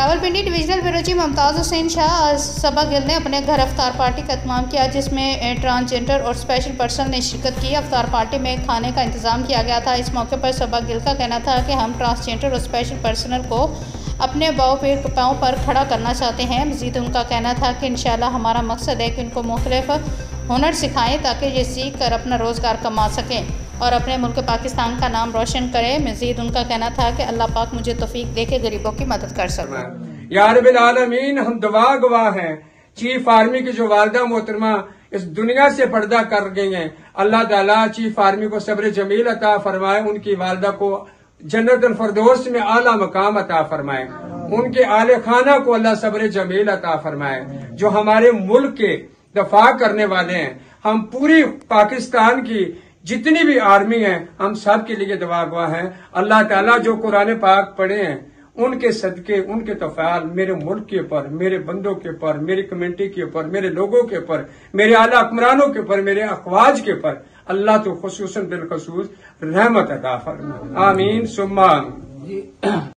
Rawalpindi divisional bureau chief Mumtaz Hussain Shah Saba Gill ने अपने घर अफ्तार पार्टी का एहतमाम किया, जिसमें ट्रांसजेंडर और स्पेशल पर्सन ने शिरकत की। अफ्तार पार्टी में खाने का इंतज़ाम किया गया था। इस मौके पर सबा गिल का कहना था कि हम ट्रांसजेंडर और स्पेशल पर्सनल को अपने पाँव पर खड़ा करना चाहते हैं। मज़ीद उनका कहना था कि इंशाल्लाह हमारा मकसद है कि उनको मुख्तलिफ हुनर सिखाएँ ताकि ये सीख कर अपना रोज़गार कमा सकें और अपने मुल्क पाकिस्तान का नाम रोशन करें। मज़ीद उनका कहना था कि अल्लाह पाक मुझे तौफीक दे के गरीबों की मदद कर सकूं। या रब्बिल आलमीन, हम दुआ गवाह हैं चीफ आर्मी की जो वालदा मोहतरमा इस दुनिया से पर्दा कर गई हैं। अल्लाह ताला चीफ आर्मी को सब्र जमील अता फरमाए, उनकी वालदा को जन्नतुल फिरदौस में आला मकाम अता फरमाए, उनके आले खाना को अल्लाह सब्र जमील अता फरमाए। जो हमारे मुल्क के दफा करने वाले हैं, हम पूरी पाकिस्तान की जितनी भी आर्मी है, हम सब के लिए दुआ गवाह हैं। अल्लाह ताला जो कुरान पाक पढ़े हैं, उनके सदके, उनके तौफाल मेरे मुल्क के ऊपर, मेरे बंदों के ऊपर, मेरी कम्युनिटी के ऊपर, मेरे लोगों के ऊपर, मेरे आला हुक्मरानों के ऊपर, मेरे अखवाज के ऊपर अल्लाह तो खुसूसन बिलखसूस रहमत अता फरमाए। आमीन सुम्मा आमीन।